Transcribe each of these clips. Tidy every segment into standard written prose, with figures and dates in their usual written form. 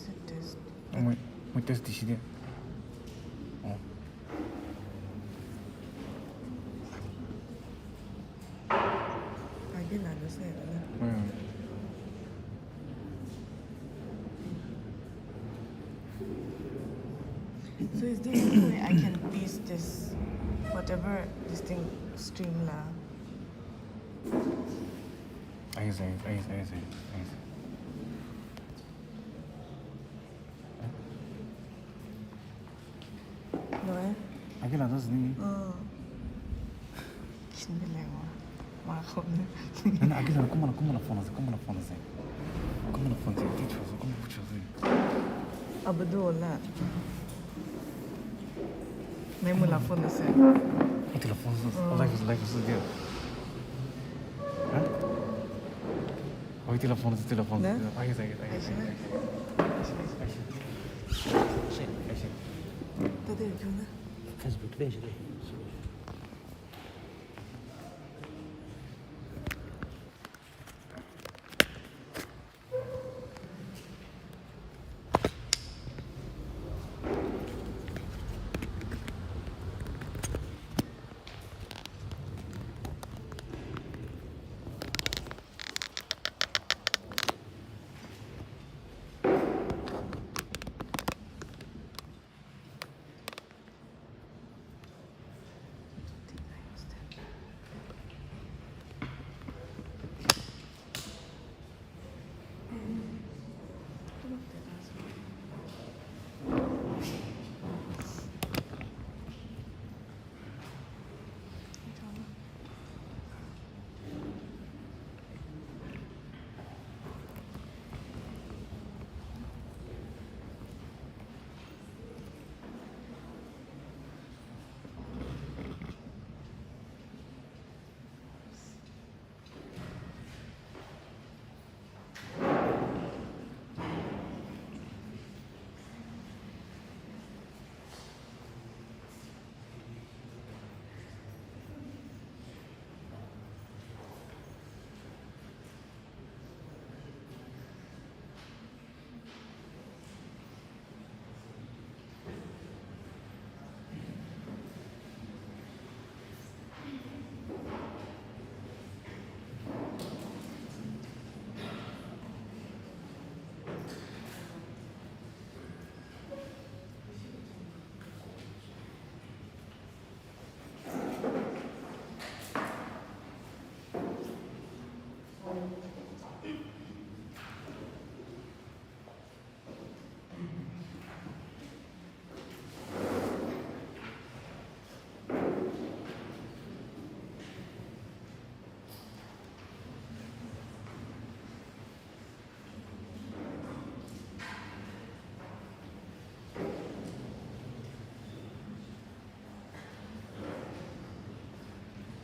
it this? Moi test décidé. Oh. I didn't understand. So is there any way I can piece this, whatever this thing stream la? Ahí. No eh? Aquí la dos ni. กินไปแล้วอ่ะมาคน Nana aquí la cómo la phone se. Cómo la phone se. Dichoso, cómo dichoso. เอาไปดูละไม่มุลาฟอนเซ่ O telefone, live se deu. Hã? O telefone. Ahí. Tadı yapıyorlar. Facebook veja daí.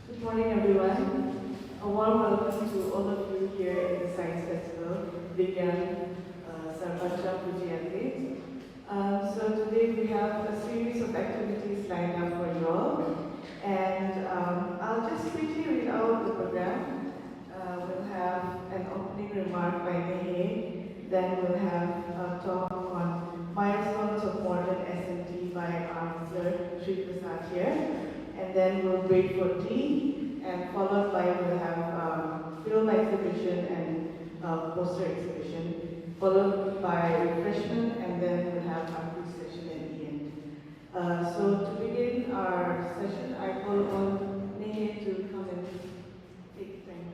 Good morning, everyone. A warm welcome to all of you here in the Science Festival, Vigyan Sarpancha Pujiyanti. So today we have a series of activities lined up for you all. And I'll just quickly read out the program. We'll have an opening remark by Nehe. Then we'll have a talk on milestones of modern SMT by our Sir Sri Prasad here. And then we'll break for tea, and followed by we'll have film exhibition and poster exhibition, followed by refreshment, and then we'll have our quiz session at the end. So to begin our session, I call on Nehe to come and take time.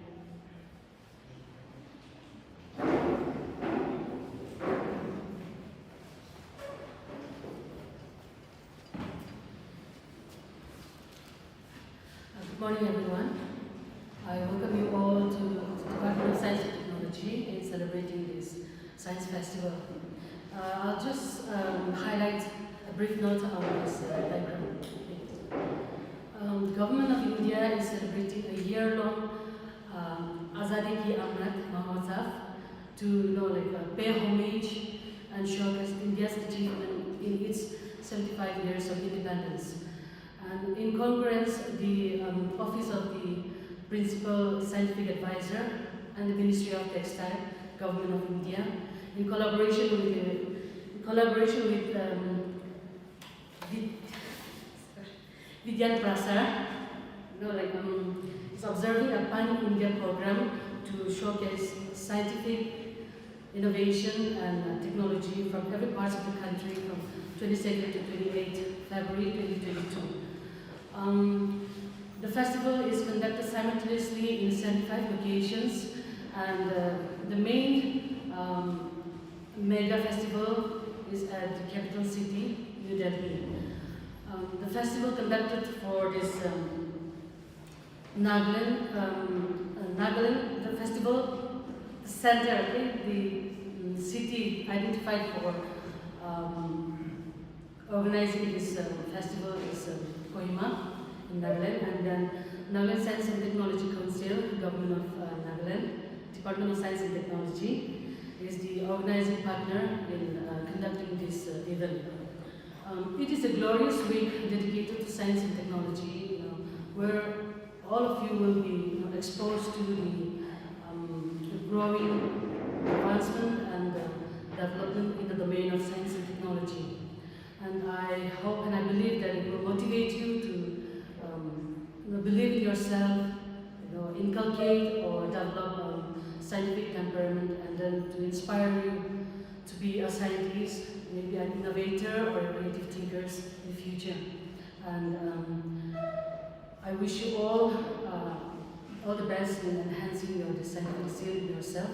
Good morning, everyone. I welcome you all to the Department of Science and Technology in celebrating this Science Festival. I'll just highlight a brief note on this diagram. The government of India is celebrating a year-long Azadi Ki Amrit Mahotsav to pay homage and showcase India's achievement in its 75 years of independence. And in congruence, the Office of the Principal Scientific Advisor and the Ministry of Textile, Government of India, in collaboration with the collaboration with Vidyan Prasar, is observing a pan-India program to showcase scientific innovation and technology from every part of the country from 22nd to 28th February 2022. The festival is conducted simultaneously in 75 locations, and the main mega festival is at the capital city, New Delhi. The festival conducted for this Nagaland, the festival center, the city identified for organizing this festival is Kohima in Nagaland, and then Nagaland Science and Technology Council, Government of Nagaland, Department of Science and Technology, is the organizing partner in conducting this event. It is a glorious week dedicated to science and technology, where all of you will be exposed to the growing advancement and development in the domain of science and technology. And I hope and I believe that it will motivate you to believe in yourself, inculcate or develop scientific temperament, and then to inspire you to be a scientist, maybe an innovator or a creative thinkers in the future. And I wish you all the best in enhancing your scientific skill in yourself,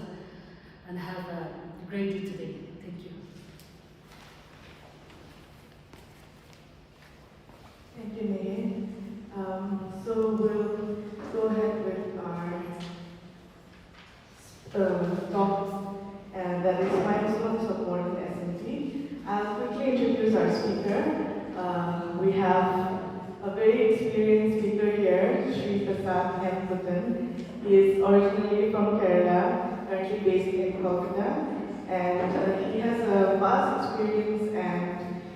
and have a great day today. Thank you. Thank you, Megan. So we'll go ahead with our talks, and that is Milestone Support in SMT. I'll quickly introduce our speaker. We have a very experienced speaker here, Sri Prasad Hemputan. He is originally from Kerala, currently based in Kolkata, and he has a vast experience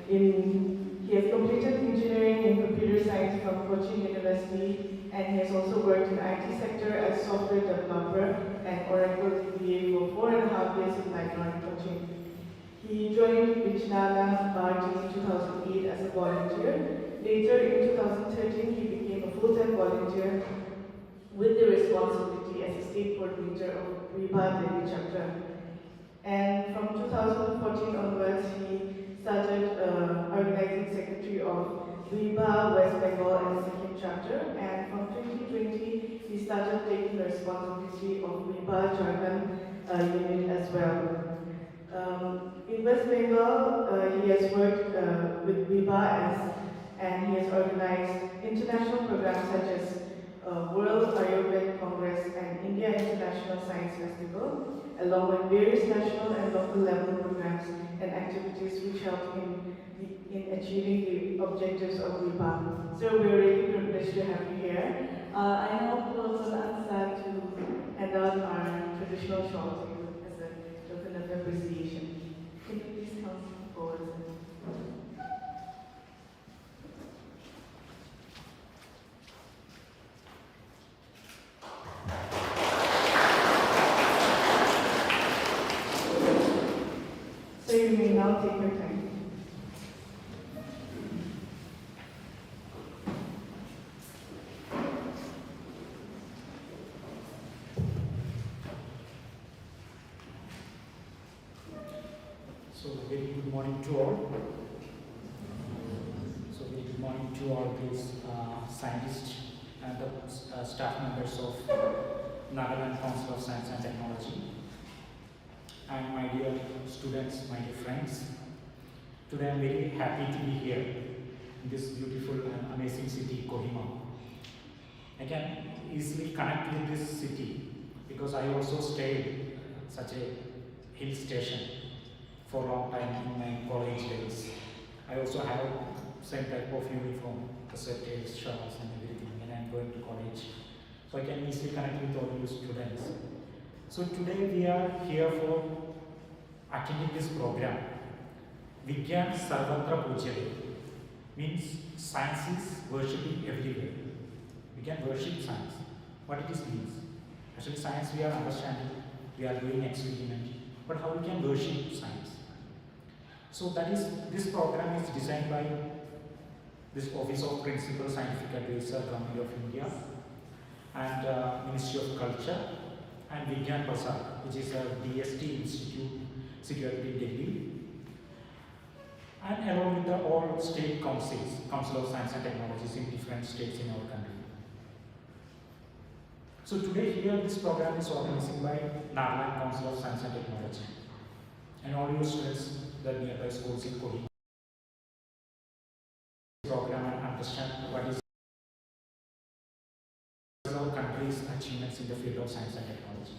he has completed engineering in computer science from Cochin University, and he has also worked in IT sector as software developer and Oracle DBA for 4.5 years in Bangalore and Cochin. He joined Vijnana Bharati in 2008 as a volunteer. Later in 2013, he became a full-time volunteer with the responsibility as a state coordinator of VIBA Delhi chapter. And from 2014 onwards, he started organizing secretary of VIBA West Bengal and Sikkim chapter. And from 2020, he started taking the responsibility of VIBA Jharkhand unit as well. In West Bengal, he has worked with VIBA and he has organized international programs such as World Ayurveda Congress and India International Science Festival, along with various national and local level programs and activities which help in achieving the objectives of VIBA. So we're really privileged to have you here. I now call on Ansar to hand out our traditional shawl to you as a token of appreciation. Can you please come forward? So you may now take your time. So very good morning to all. So very good morning to all these scientists and the staff members of Nagaland Council of Science and Technology. And my dear students, my dear friends, today I am very happy to be here in this beautiful and amazing city, Kohima. I can easily connect with this city because I also stayed such a hill station for a long time in my college days. I also have same type of uniform, the sweaters, shawls and everything when I am going to college. So I can easily connect with all you students. So today we are here for attending this program. Vigyan Sarvatra Pujyate means science is worshipping everywhere. We can worship science. What it is means? Actually science we are understanding, we are doing experiment, but how we can worship science? So this program is designed by this Office of Principal Scientific Advisor, Government of India, and Ministry of Culture, and Vigyan Prasad, which is a DST institute situated in Delhi, and along with the all state councils, Council of Science and Technologies in different states in our country. So today here this program is organized by Nagaland Council of Science and Technology, and all your students, the nearby schools in Kohima program and understand what is our country's achievements in the field of science and technology.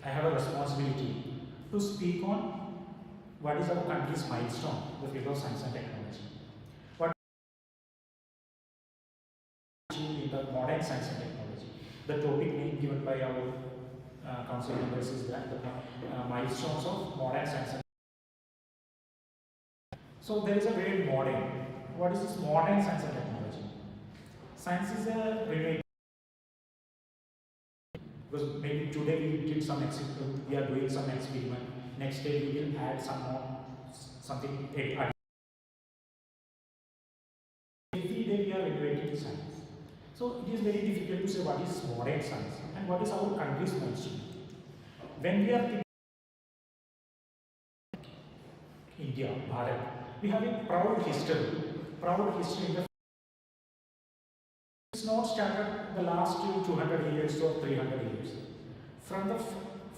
I have a responsibility to speak on what is our country's milestone in the field of science and technology. What achieved in the modern science and technology. The topic name given by our council members is that the milestones of modern science and so there is a very modern. What is this modern science and technology? Science is a renewable. Because maybe today we did some experiment, we are doing some experiment. Next day we will add some more something. Every day we are innovating science. So it is very difficult to say what is modern science and what is our country's milestone. When we are thinking India, Bharat, we have a proud history. Proud history in the it's not started the last 200 years or 300 years. From the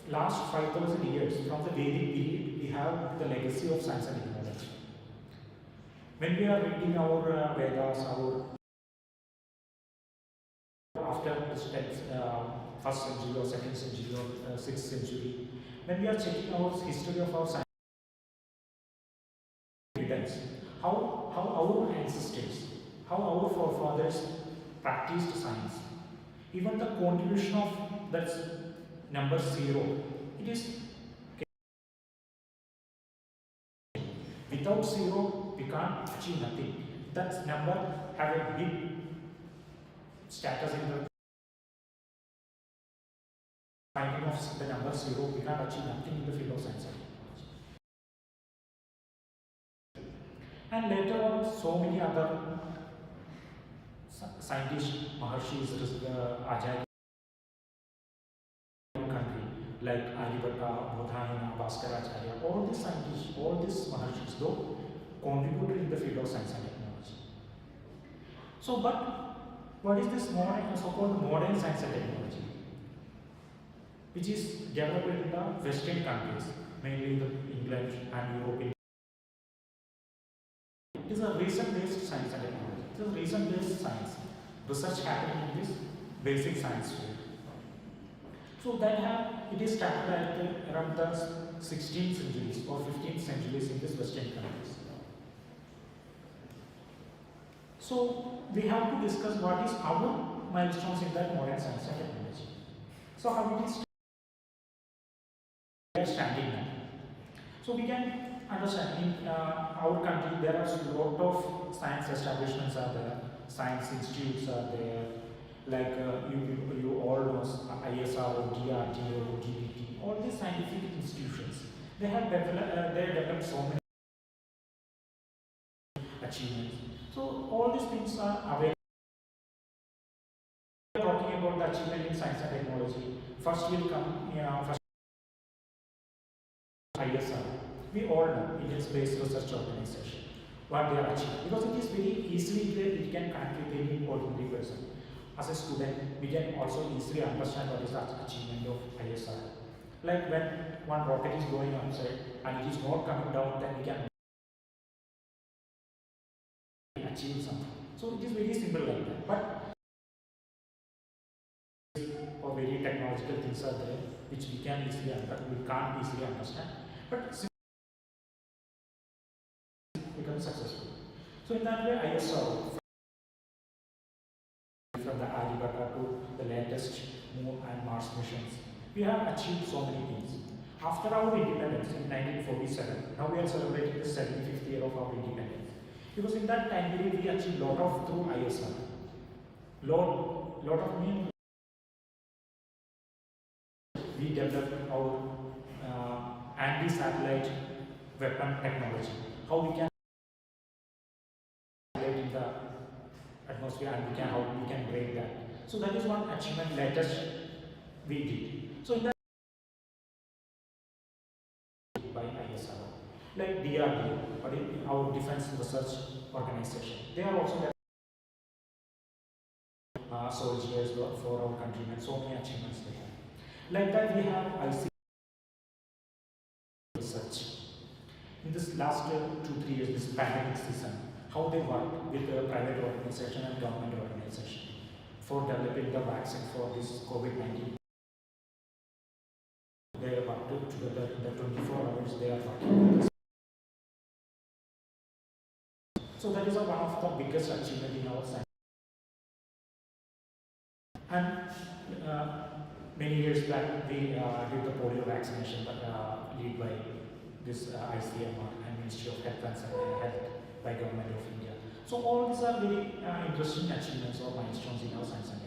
last 5,000 years, from the Vedic period, we have the legacy of science and technology. When we are reading our Vedas, our after the first century or second century or 6th century, when we are checking our history of our science, evidence, how our ancestors, how our forefathers practiced science. Even the contribution of that number 0, it is without 0 we can't achieve nothing. That number have a big status in the finding of the number 0, we can't achieve nothing in the field of science and technology. And later on, so many other scientists, Maharshis, Acharya country like Aryabhatta, Bodhayana, Bhaskaracharya, all these scientists, all these Maharshis, though contributed in the field of science and technology. So, but what is this modern, so-called modern science and technology, which is developed in the Western countries, mainly the England and European? It is a research-based science and technology. It is a research-based science. Research happening in this basic science field. So that it is started at around the 16th centuries or 15th centuries in this Western countries. So we have to discuss what is our milestones in that modern science and technology. So how it is we are standing now. So we can understand in our country there are a lot of science establishments are there, science institutes are there, like you all know ISRO, DRDO, DBT, all these scientific institutions. They have developed so many achievements. So all these things are available. We are talking about the achievement in science and technology. First will come, first ISRO. We all know Indian Space Research Organization, what they are achieving. Because it is very easily, it can connect with any ordinary person. As a student, we can also easily understand what is the achievement of ISRO. Like when one rocket is going outside and it is not coming down, then we can achieve something. So it is very simple like that. But or very technological things are there which we can't easily understand. But become successful. So in that way, ISRO, from the Aryabhatta to the latest Moon and Mars missions, we have achieved so many things. After our independence in 1947, now we are celebrating the 75th year of our independence. Because in that time period, we achieved a lot of through ISRO. Lot of mean we developed our anti-satellite weapon technology. How we can satellite in the atmosphere and how we can break that. So that is one achievement latest we did. So in that by ISRO, like DRDO, or our Defense Research Organization, they are also soldiers for our countrymen. So many achievements they have. Like that, we have IC research. In this last 2-3 years, this pandemic season, how they work with the private organization and government organization for developing the vaccine for this COVID-19. They are working together in the 24 hours. They are working with us. So that is one of the biggest achievement in our science. And many years back, we did the polio vaccination, but led by this ICMR and Ministry of Health and Health by Government of India. So all these are very interesting achievements or milestones in our science and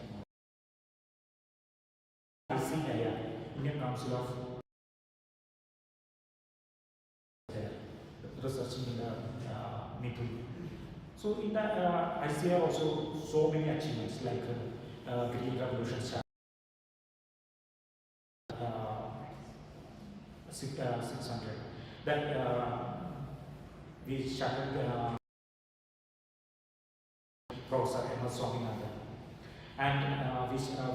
technology. ICIR, Indian Council of Researching in the middle. So in the ICIR also so many achievements like Green Revolution start. 600. Then we started Professor M. Swaminathan, and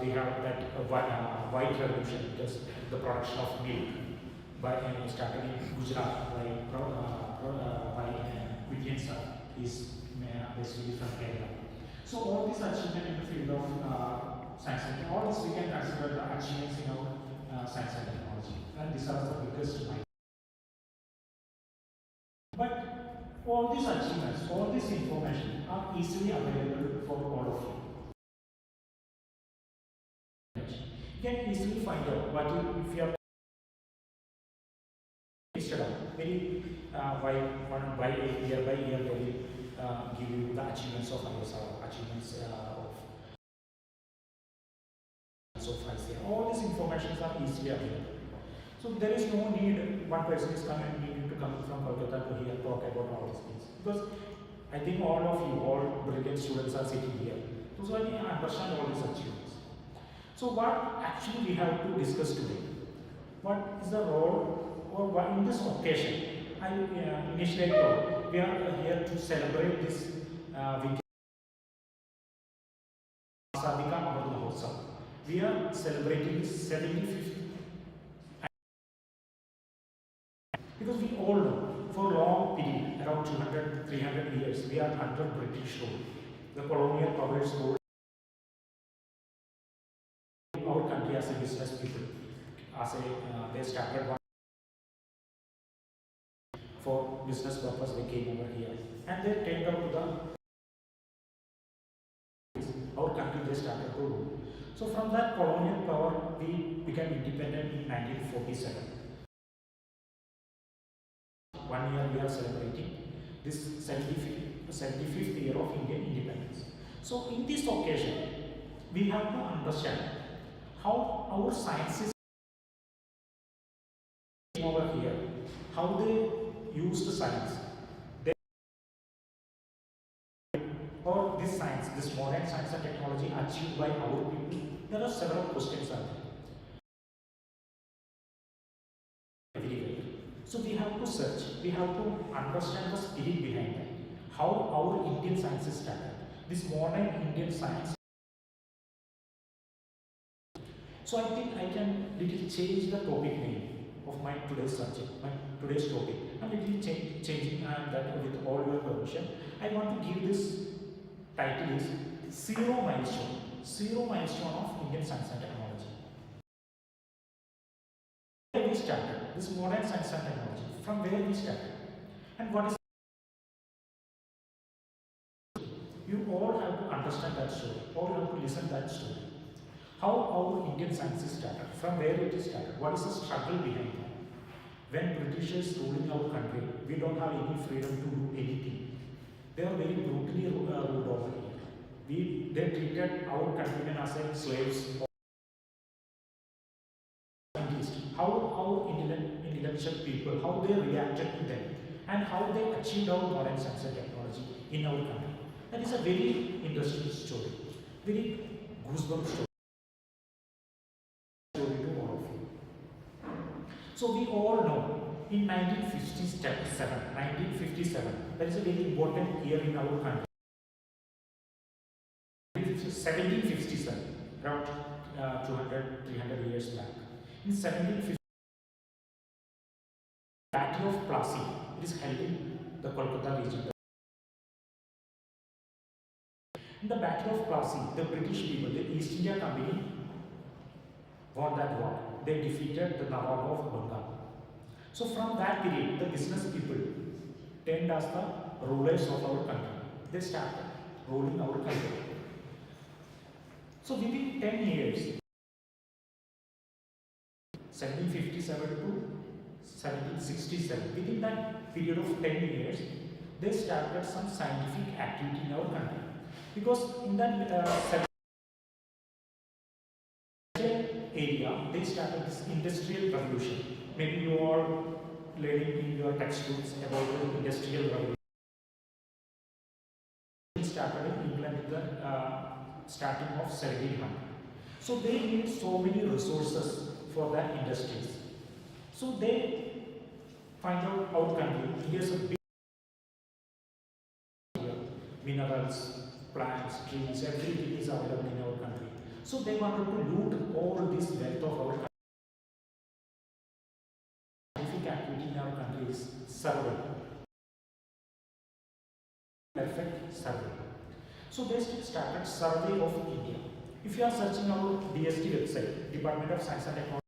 we have that white revolution, because the production of milk by started in Gujarat by Indian sir, is basically from Kerala. So all these achievements in the field of science and all this we can consider the achievements in our science and technology, and these are the biggest minds. But all these achievements, all this information are easily available for all of you. You can easily find out what if you are very by year by year they will give you the achievements of ISRO, achievements of ICR. All these informations are easily available. So there is no need one person is needing to come from Kolkata to here talk about all these things, because I think all of you, all brilliant students are sitting here. So I can understand all these achievements. So what actually we have to discuss today? What is the role, or what in this occasion? I initially thought we are here to celebrate this weekend. We are celebrating this 75th. Because we all know, for a long period, around 200, 300 years, we are under British rule. The colonial powers ruled our country as a business people. They started one for business purpose. They came over here and they came down to our country. They started to rule. So from that colonial power, we became independent in 1947. 1 year we are celebrating this 75th year of Indian independence. So in this occasion, we have to understand how our sciences over here, how they use the science, or this science, this modern science and technology achieved by our people. There are several questions out there. So we have to search, we have to understand the spirit behind that. How our Indian sciences started. This modern Indian science. So I think I can little change the topic name of my today's subject, my today's topic. I'm little changing that with all your permission. I want to give this title is Zero Milestone of Indian Science and Technology. Where we started, this modern science and technology, from where we started, and what is. You all have to understand that story, all have to listen that story. How our Indian sciences started, from where it started, what is the struggle behind that. When Britishers ruling our country, we don't have any freedom to do anything. They are very brutally ruled over here. They treated our countrymen as slaves. How our intellectuals agriculture people, how they reacted to them, and how they achieved our modern science and technology in our country. That is a very interesting story, very goosebump story to all of you. So we all know in 1957, that is a very important year in our country. 1757, around 300 years back. In 1750, the Battle of Plassey, it is held in the Kolkata region. In the Battle of Plassey, the British people, the East India Company, won that war. They defeated the Nawab of Bengal. So from that period, the business people turned as the rulers of our country. They started ruling our country. So within 10 years, 1757 to 1767, within that period of 10 years, they started some scientific activity in our country. Because in that area, they started this industrial revolution. Maybe you are learning in your textbooks about the industrial revolution. It started in England with the starting of 1700. So they need so many resources for their industries. So they find out our country, India is a big minerals, plants, trees, everything is available in our country. So they wanted to loot all this wealth of our country. Scientific activity in our country is survey. Perfect survey. So they started Survey of India. If you are searching our DST website, Department of Science and Technology,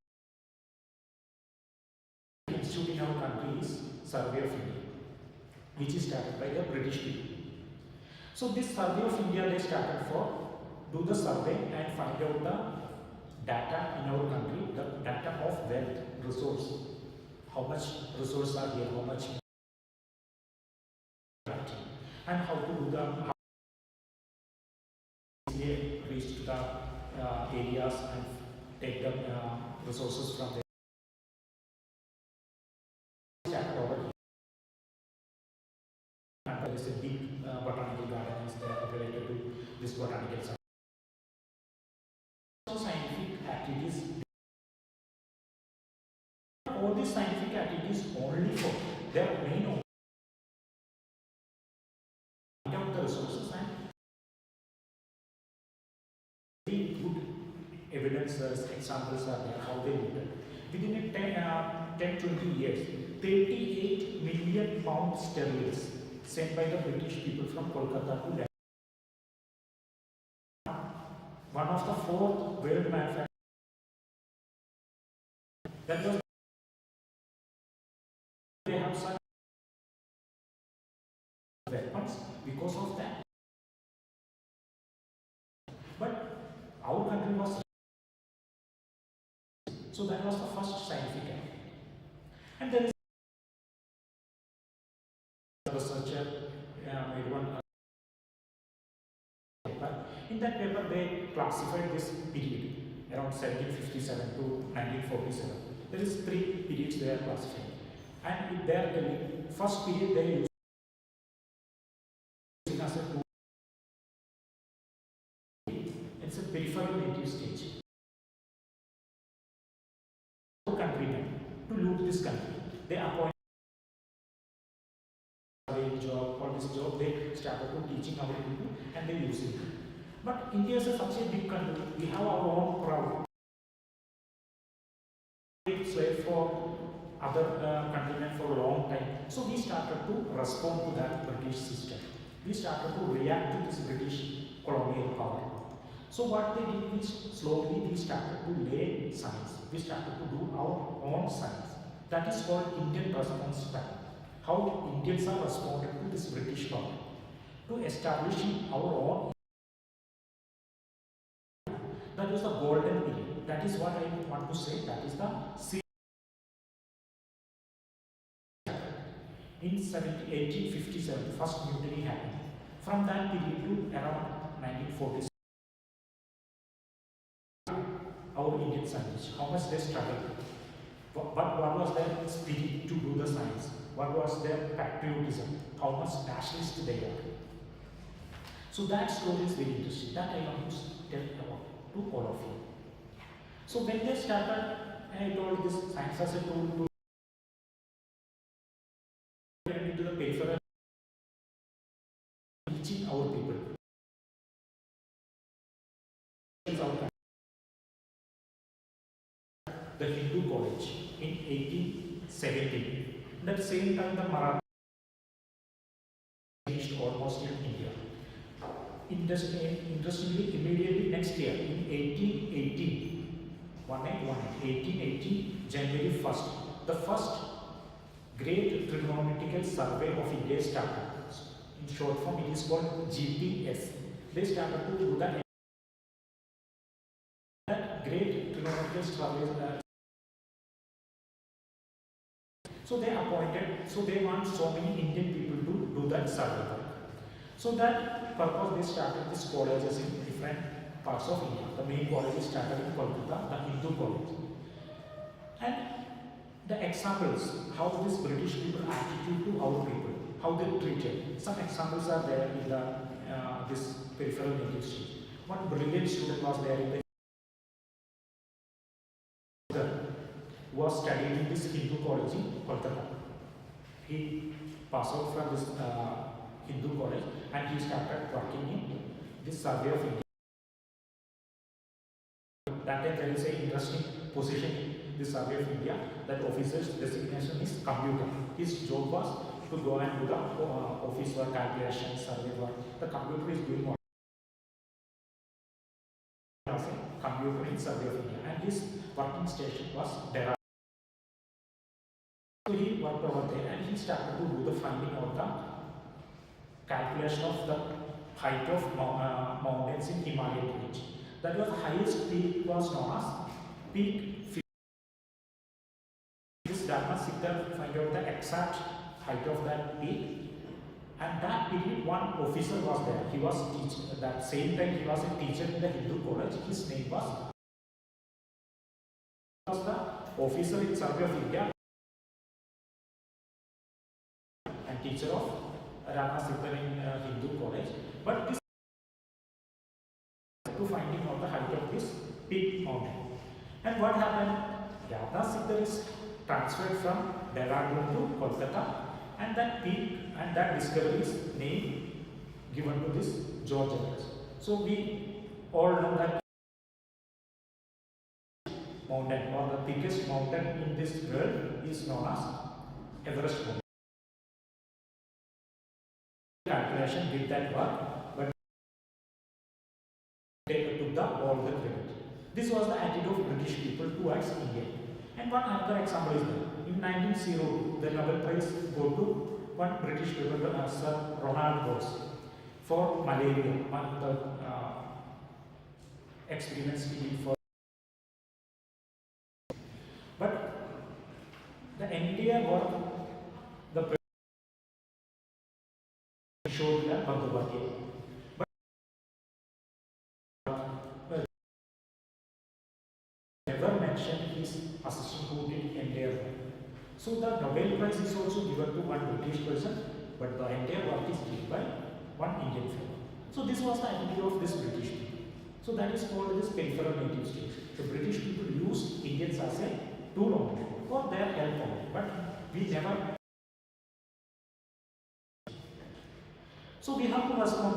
institute in our country is Survey of India, which is started by the British people. So this Survey of India they started for do the survey and find out the data in our country, the data of wealth, resource, how much resources are here, how much, and how to do the reach to the areas and take the resources from there. And there is a big botanical garden is there related to this botanical science. Scientific activities. All these scientific activities only for their main find out the resources and very good evidences, examples are there, how they did it. Within a 10-20 years, 38 million pounds sterling sent by the British people from Kolkata to London. One of the 4th world manufacturers. That was they have such weapons because of that. But our country was so that was the first scientific activity. And there is a researcher made one paper. In that paper, they classified this period around 1757 to 1947. There is 3 periods they are classified. And in their first period, they use as a tool. It's a peripheral native stage. Countrymen to loot this country. They appoint job or this job, they started to teaching our people and they use it. But India is such a big country, we have our own crowd. Slave for other countrymen for a long time. So we started to respond to that British system. We started to react to this British colonial power. So what they did is slowly we started to lay science. We started to do our own science. That is called Indian response time. How Indians are responded to this British power to establishing our own. That was the golden period. That is what I want to say. That is the in 1857, first mutiny happened. From that period to around 1940s, our Indian scientists, how much they struggled. But what was their spirit to do the science? What was their patriotism? How much nationalist they are? So that story is very interesting. That I want to tell about to all of you. So when they started, I told this science as a tool to get into the peripheral, reaching our people. The Hindu college in 1870. At the same time, the Marathi reached almost in India. Interestingly, immediately next year, in 1818, January 1st, the first great trigonometrical survey of India started. In short form, it is called GPS. They started to do that great trigonometrical survey. So they appointed, so they want so many Indian people to do that survey work. So that purpose they started these colleges in different parts of India. The main college started in Kolkata, the Hindu college. And the examples, how this British people attitude to our people, how they treated. Some examples are there in the this peripheral native state. One brilliant student was there in the was studying in this Hindu college in Kolkata. He passed out from this Hindu college and he started working in this survey of India. That time there is an interesting position in this survey of India, that officer's designation is computer. His job was to go and do the office work, calculation, survey work. The computer is doing what? As a computer in survey of India, and his working station was Dehradun. So he worked over there and he started to do the finding of the calculation of the height of mountains in Himalayan range. That was the highest peak was known as peak. This Dharma Siddha find out the exact height of that peak. And that period, one officer was there. He was teaching. At that same time, he was a teacher in the Hindu college. His name was the officer in Survey of India and teacher of Rama Siddha in Hindu college. But this to finding out the height of this peak mountain. And what happened? Rama Siddha is transferred from Dehradun to Kolkata, and that peak and that discovery is name given to this George Everest. So we all know that mountain or the biggest mountain in this world is known as Everest mountain. Calculation did that work, but they took all the credit. This was the attitude of British people towards India. And one other example is that in 1902, the Nobel Prize go to one British people, Sir Ronald Ross, for malaria, the experiments he did for. But the entire work, the showed the Bhagavad. But never mentioned his assistant who did entire work. So the Nobel Prize is also given to one British person, but the entire work is done by one Indian fellow. So this was the attitude of this British people. So that is called this peripheral native states. The British people used Indians as a tool only for their help only, but we never. So we have to respond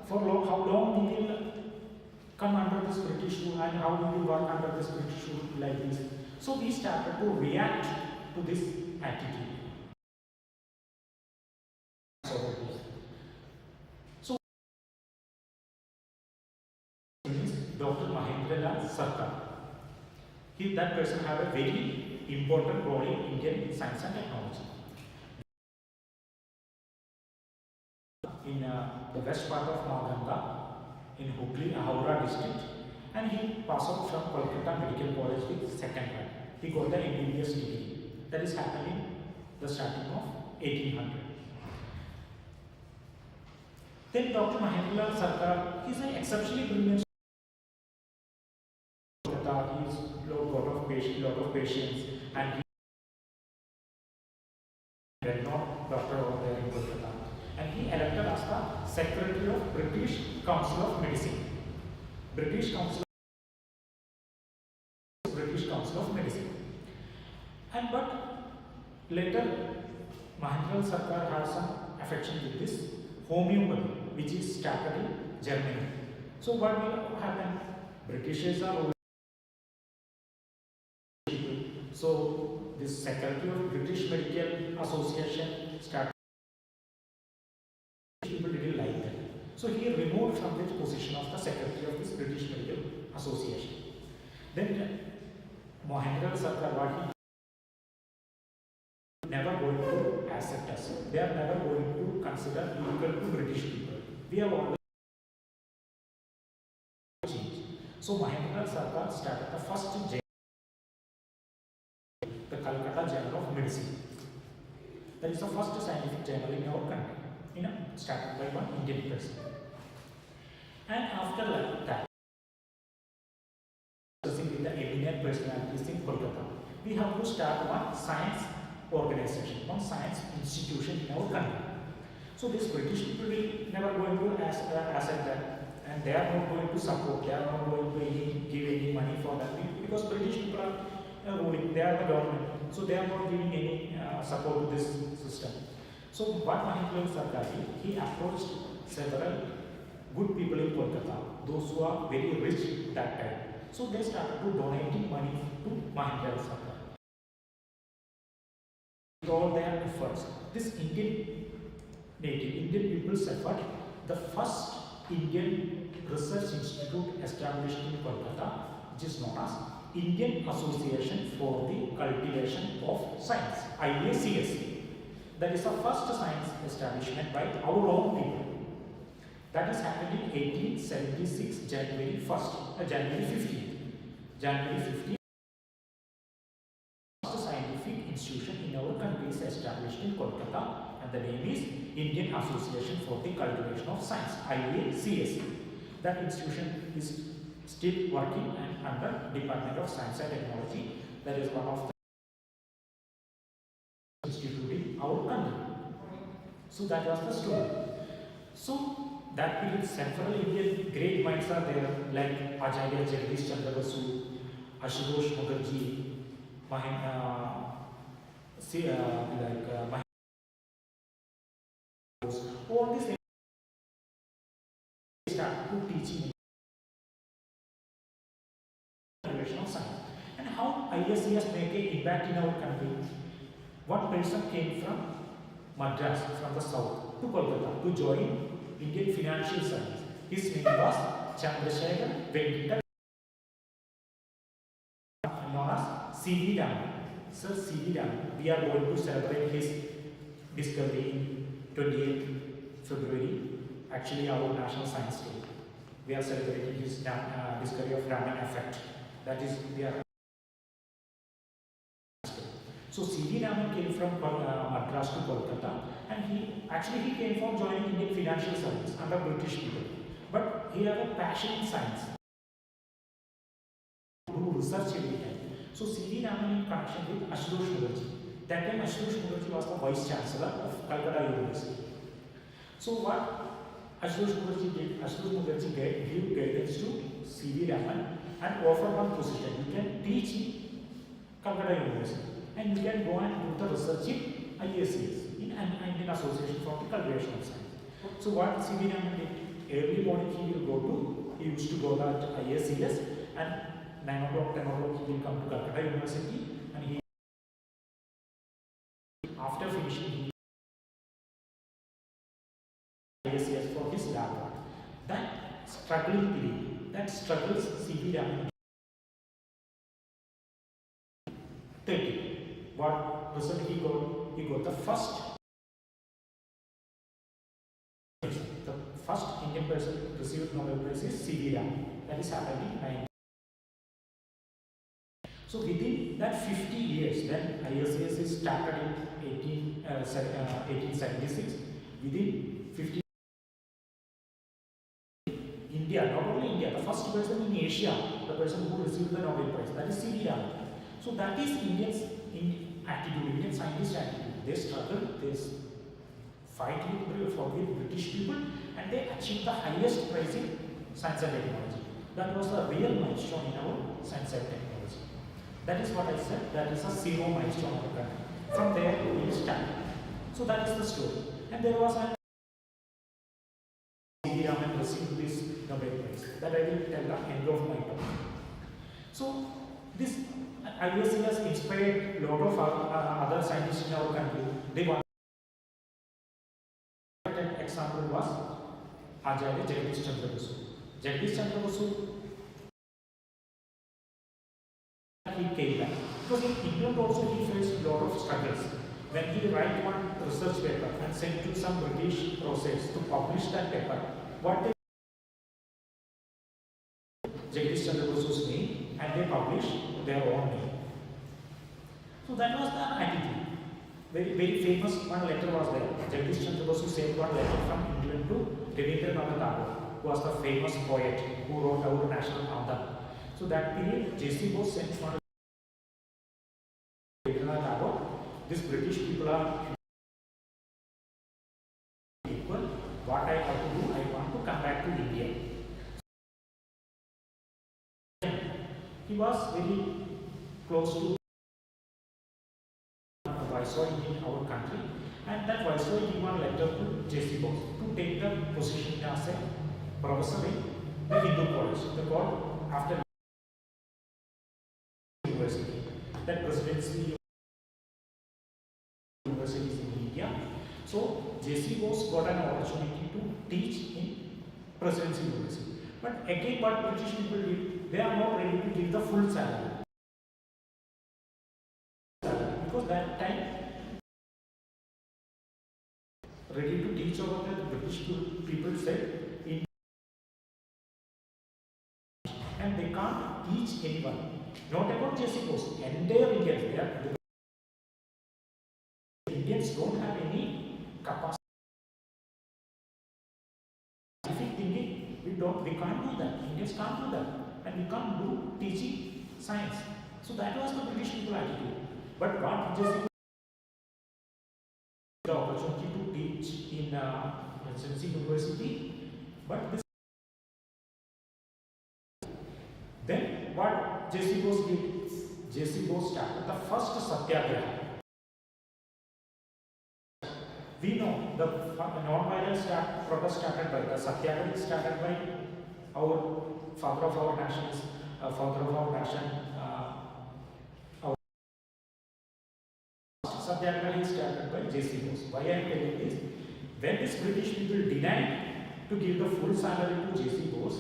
for how long we will come under this British rule and how we will work under this British rule like this. So we started to react to this attitude. So Dr. Mahendralal Sarkar. That person have a very important role in Indian science and technology. In the west part of Magadha, in Hooghly, Howrah district, and he passed out from Kolkata Medical College with second rank. He got the MBBS degree. That is happening the starting of 1800. Then Dr. Mahendralal Sarkar, he is an exceptionally brilliant. He is lot of patience, and he well-known doctor over there in Kolkata, and he elected as the Secretary of British Council of Medicine. British Council of Medicine. And but later Mahendra Sarkar had some affection with this homeopathy, which is started in Germany. So what will happen? Britishers are over. So this Secretary of British Medical Association started. People didn't like that. So he removed from the position of the Secretary of this British Medical Association. Then Mahendra Sarkar, what he never going to accept us. They are never going to consider equal to British people. We have always changed. So Mahendra Sarkar started the first journal, the Calcutta Journal of Medicine. That is the first scientific journal in our country, started by one Indian person. And after that, with the eminent personalities in Kolkata, we have to start one science organization, one science institution in our country. So these British people will never going to accept that, and they are not going to support, they are not going to give any money for that, because British people are ruling, they are the government, so they are not giving any support to this system. So what Mahendra Sarkar did, he approached several good people in Kolkata, those who are very rich that time. So they started to donating money to Mahendra Sarkar. With all their efforts, this Indian people's effort, the first Indian research institute established in Kolkata, which is known as Indian Association for the Cultivation of Science, IACS. That is the first science establishment by our own people. That is happened in 1876, January 1st, January 15th. January 15th, the scientific institution in our country is established in Kolkata, and the name is Indian Association for the Cultivation of Science, IACS. That institution is still working and under Department of Science and Technology. That is one of the institute in our country. So that was the story. So that period, several Indian great minds are there, like Acharya Jagdish Chandra Basu, Ashutosh Mukherjee, all these start to teaching cultivation of science. And how ISCS make an impact in our country? One person came from Madras, from the south, to Kolkata to join Indian financial service. His name was Chandrasekhar Venkata, known as C.V. Raman. Sir C.V. Raman, we are going to celebrate his discovery in 28th February, actually our National Science Day. We are celebrating his discovery of Raman effect. That is, we are. So C.V. Raman came from Madras to Kolkata, and he came from joining Indian financial service under British people. But he had a passion in science, do research every time. So C.V. Raman in connection with Ashutosh Mukherjee. That time Ashutosh Mukherjee was the Vice Chancellor of Calcutta University. So what Ashutosh Mukherjee did, Ashutosh Mukherjee gave guidance to C.V. Raman and offered one position. You can teach in Calcutta University, and you can go and do the research in IACS, in an Indian Association for the Cultivation of Science. So what C.V. Raman did, early morning he used to go to IACS, and 9 o'clock, 10 o'clock he will come to Calcutta University, and after finishing IACS for his lab work. That struggling period, that struggles C.V. Raman 30. What result he got? He got the first Indian person received Nobel Prize is C.V. Raman. That is happening in 19. So within that 50 years, then ISCS is started in 1876. Within 50 India, not only India, the first person in Asia, the person who received the Nobel Prize, that is C.V. Raman. So that is Indians in attitude, Indian scientist attitude. They struggled, they fight with British people, and they achieved the highest prize in science and technology. That was the real milestone in our science and technology. That is what I said, that is a zero milestone of the country. From there, we started. So that is the story. And there was an and received this Nobel Prize. That I will tell the end of my talk. So this ISC has inspired a lot of other scientists in our country. They want an example was Acharya Jagadish Chandra Basu. Jagadish Chandra Basu, he came back because in England also he faced a lot of struggles. When he write one research paper and sent to some British process to publish that paper, what they Jagadish Chandra Basu's name and they published their own name. So that was the attitude. Very famous one letter was there. Jagadish Chandra Basu sent one letter from England to Rabindranath Tagore, who was the famous poet who wrote our national anthem. So that period, J.C. Bose sent one to Rabindranath Tagore. These British people are equal. What I have to do, I want to come back to India. He was very close to the Viceroy in our country, and that Viceroy gave one letter to J.C. Bose to take the position as a professor in the Hindu college. The call after university, that presidency universities in India. So J.C. Bose got an opportunity to teach in presidency university. But again, what British people did, they are not ready to give the full salary. Because that time, ready to teach over the British people said, and they can't teach anyone. Not about J.C. Bose, entire Indians. Indians don't have any capacity. Scientific thinking, we can't do that. Indians can't do that. And we can't do teaching science. So that was the British people attitude. But what J.C. the opportunity to teach in Presidency University, but this then what J.C. Bose did? J.C. Bose started the first Satyagraha. We know the non-violent protest started by the Satyagraha started by our father of our nations, father of our nation. Our Satyagraha started by J.C. Bose. Why I am telling this? When these British people denied to give the full salary to J.C. Bose,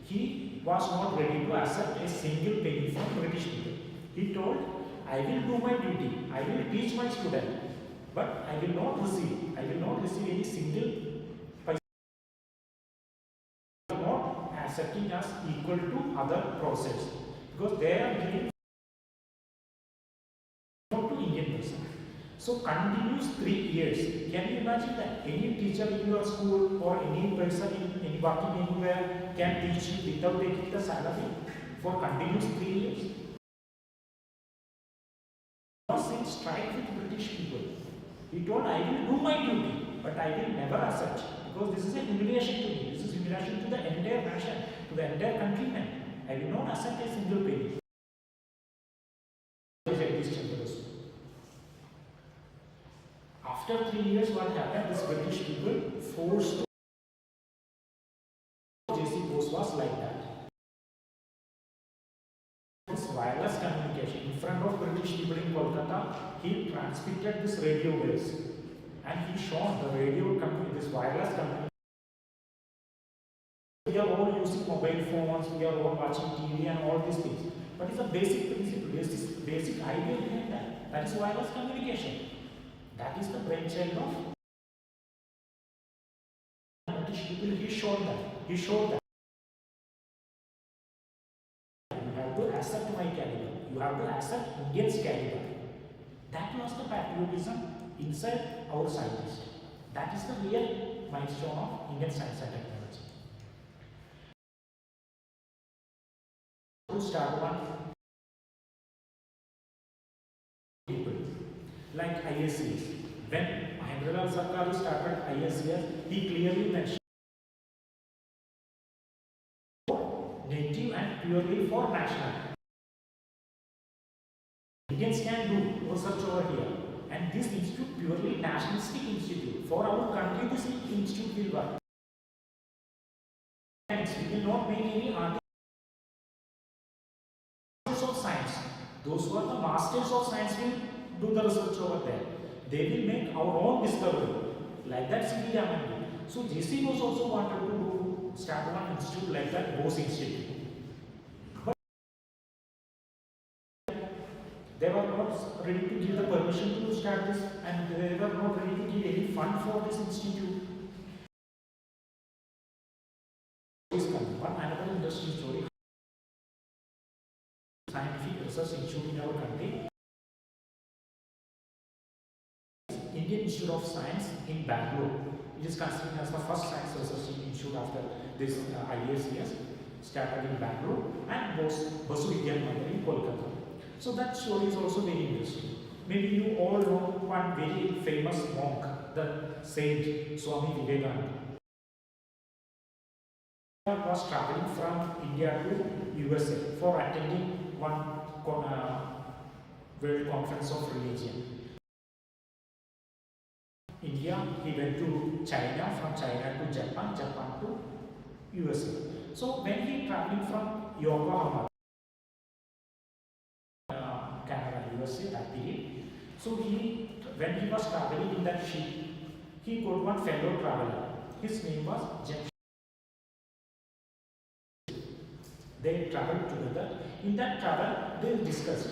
he was not ready to accept a single penny from British people. He told, I will do my duty, I will teach my student, but I will not receive any single paisa. They are not accepting us equal to other professors because they are giving to Indian person. So continuous 3 years. Can you imagine that any teacher in your school or any person in any working anywhere can teach you without taking the salary for continuous 3 years? He was in strike with British people. He told, I will do my duty, but I will never accept because this is a humiliation to me. This is humiliation to the entire nation, to the entire countrymen. I will not accept a single penny. After 3 years, what happened? These British people forced to J.C. Bose was like that. This wireless communication in front of British people in Kolkata, he transmitted this radio waves and he showed the radio company, this wireless company. We are all using mobile phones, we are all watching TV and all these things. But it's a basic principle, basic idea behind that. That is wireless communication. That is the brainchild of British people. He showed that. You have to accept my caliber. You have to accept Indians' caliber. That was the patriotism inside our scientists. That is the real milestone of Indian science and technology. To start one like ISCS. When Mahendralal Sarkar started ISCS, he clearly mentioned native and purely for national. Indians can do research over here, and this institute purely nationalistic institute. For our country, this institute will work. And we will not make any articles of science. Those who are the masters of science will do the research over there. They will make our own discovery. Like that, C.V. Raman did. So JC was also wanted to start one institute like that, Bose Institute. They were not ready to give the permission to start this, and they were not ready to give any fund for this institute. One another interesting story. Scientific research institute in our country. Indian Institute of Science in Bangalore. It is considered as the first science research institute after this ISCS, started in Bangalore, and Basu Vigyan Mandir in Kolkata. So that story is also very interesting. Maybe you all know one very famous monk, the saint Swami Vivekananda. He was traveling from India to USA for attending one World Conference of Religion. India, he went to China, from China to Japan, Japan to USA. So when he traveling from Yokohama, Canada, USA, that period, so when he was traveling in that ship, he got one fellow traveler. His name was James. They traveled together. In that travel, they discussed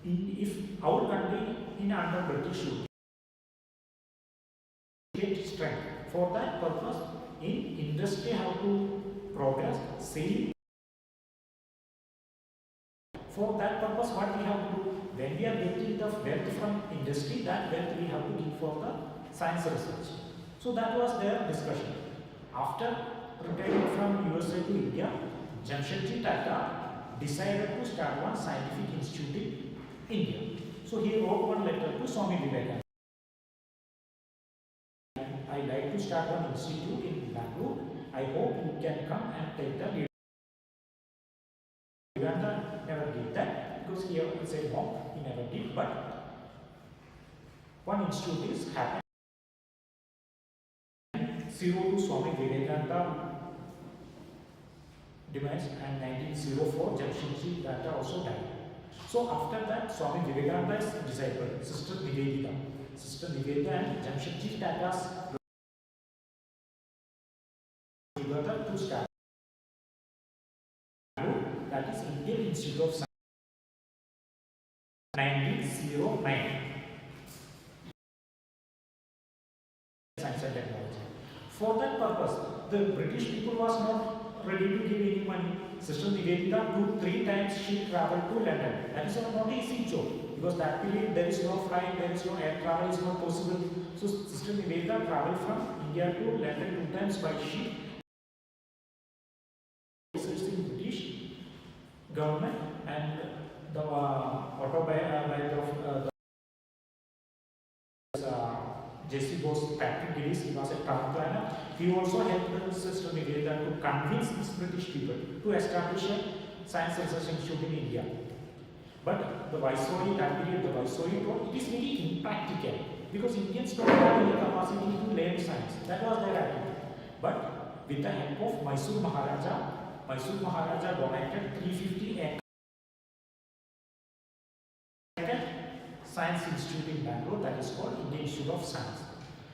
if our country in under British rule get strength. For that purpose, in industry how to progress, same. For that purpose, what we have to do, when we are getting the wealth from industry, that wealth we have to give for the science research. So that was their discussion. After retiring from USA to India, Jamshedji Tata decided to start one scientific institute in India. So he wrote one letter to Swami Vivekananda. I like to start one institute in Bangalore. I hope you can come and take the lead. Vivekananda never did that because he is a monk, he never did, but one institute is happening. Zero to Swami Vivekananda demise, and 1904 Jamshedji Tata also died. So after that, Swami Vivekananda's disciple, Sister Nivedita. Sister Nivedita and Jamshedji Tata's together to start. That is Indian Institute of Science. 1909. Science and Technology. For that purpose, the British people was not ready to give any money. Sister Nivedita 2-3 times she traveled to London. That is not an easy job because that period there is no flight, there is no air travel, is not possible. So Sister Nivedita traveled from India to London 2 times by ship. Researching British government and the autobiography of J.C. Bose, Patrick Gillis, he was a town planner. He also helped Sister Nivedita to convince these British people to establish a science research institute in India. But the Viceroy, that period, the Viceroy told it is very impractical because Indians don't have any capacity to learn science. That was their attitude. But with the help of Mysore Maharaja donated 350 acres. Science Institute in Bangalore, that is called Indian Institute of Science.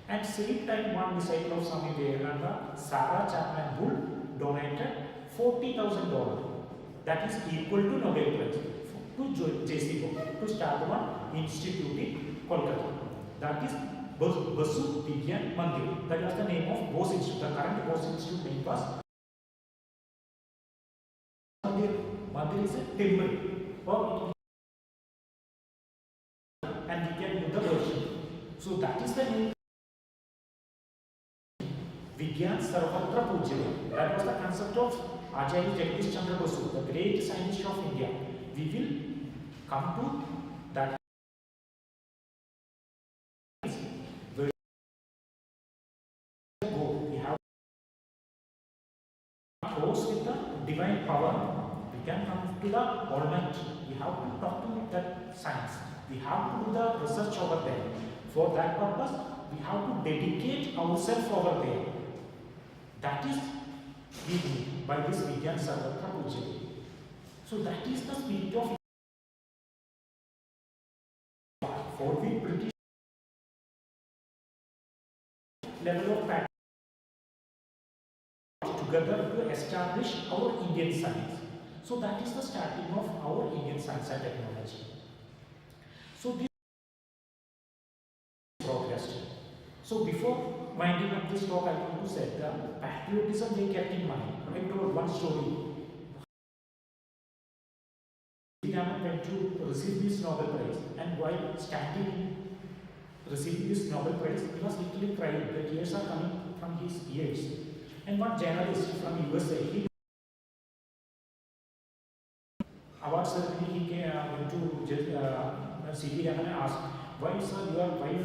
At same time, one disciple of Swami Vivekananda, Sarah Chapman Bull, donated $40,000. That is equal to Nobel Prize to J.C. Bose to start one institute in Kolkata. That is Basu Vigyan Mandir. That was the name of Bose Institute. The current Bose Institute name was Mandir is a temple. And we can do the version. So that is the name. Vigyan Sarvatra Pujya. That was the concept of Acharya Jagdish Chandra Basu, the great scientist of India. We will come to that. close with the divine power. We can come to the Almighty. We have to talk to that science. We have to do the research over there. For that purpose, we have to dedicate ourselves over there. That is we need by this Vigyan Sarvatra Puja. So that is the spirit of for the British level of pattern together to establish our Indian science. So that is the starting of our Indian science and technology. So this progressed. So before winding up this talk, I want to say that patriotism they kept in mind. I told one story. Raman went to receive this Nobel Prize, and while standing receiving this Nobel Prize, he was literally crying. The tears are coming from his ears. And one journalist from USA, he award ceremony, he went to C.V. Raman and asked, why you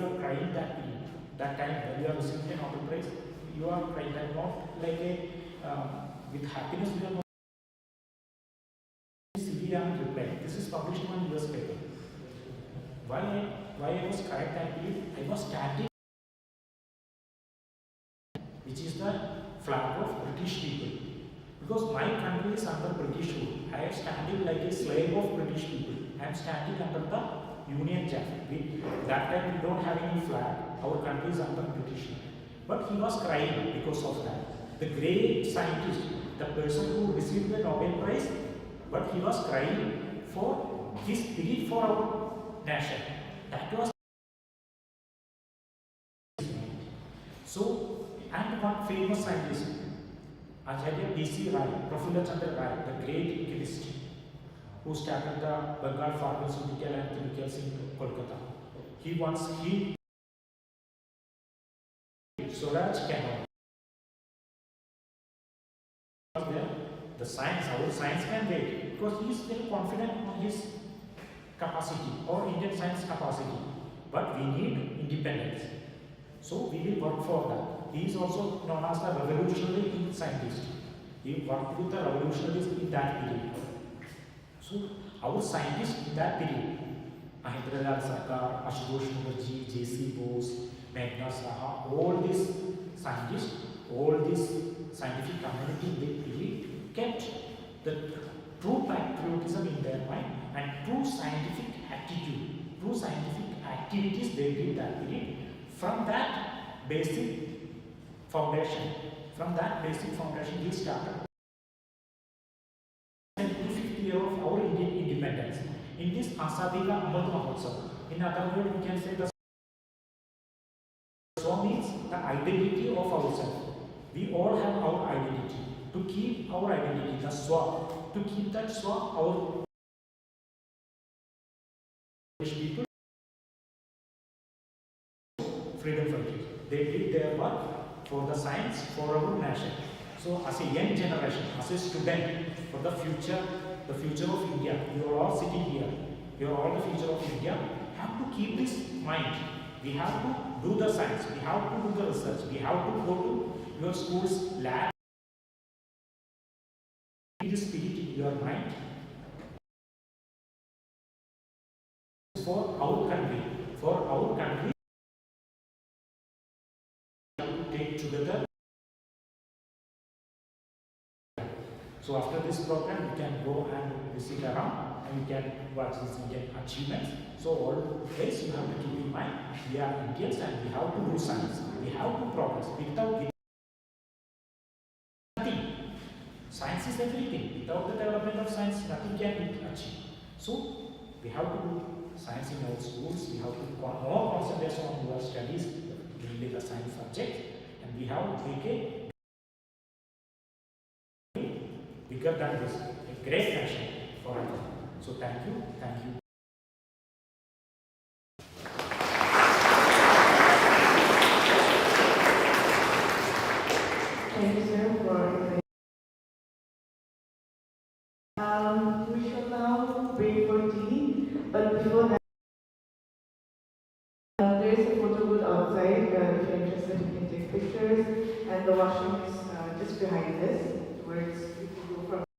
are crying that time when you are receiving a Nobel Prize? You are crying that not like a with happiness. You are not. C.V. Raman replied, this is published in one US paper. Why I was crying that day? I was standing, which is the flag of British people. Because my country is under British rule. I am standing like a slave of British people. I am standing under the Union Jack. That time we don't have any flag. Our country is under British rule. But he was crying because of that. The great scientist, the person who received the Nobel Prize, but he was crying for his spirit for our nation. That was so. And one famous scientist, Acharya B.C. Rai, Professor Chandra Rai, the great chemist, who started the Bengal pharmaceutical and chemicals in Kolkata. He Swaraj cannot. The science, our science can wait because he is very confident on his capacity or Indian science capacity. But we need independence. So we will work for that. He is also known as the revolutionary scientist. He worked with the revolutionaries in that period. So our scientists in that period, Mahendralal Sarkar, Ashutosh Mukherjee, J.C. Bose, Meghna Saha, all these scientists, all this scientific community in that period kept the true patriotism in their mind and true scientific attitude, true scientific activities they did that period. From that basic foundation, we started the 25th year of our Indian independence. In this Azadi Ka Amrit Mahotsav, in other words, we can say the Swa means the identity of ourselves. We all have our identity. To keep our identity, the Swa, to keep that Swa, our people, freedom fighters. They did their work for the science, for our nation. So as a young generation, as a student, for the future of India, you are all sitting here, you are all the future of India, have to keep this mind. We have to do the science, we have to do the research, we have to go to your school's lab. This spirit in your mind for our country, take together. So after this program, we can go and visit around and we can watch these Indian achievements. So always you have to keep in mind, we are Indians and we have to do science. We have to progress. Without nothing. Science is everything. Without the development of science, nothing can be achieved. So we have to do science in our schools. We have to more concentration on your studies, mainly the science subject. We have to make a bigger than this, a great nation for us. So thank you. Thank you, sir, for we shall now break for tea, but before that, there is a photo booth outside. If you're interested, you can take pictures, and the washroom is just behind this. words, if you go from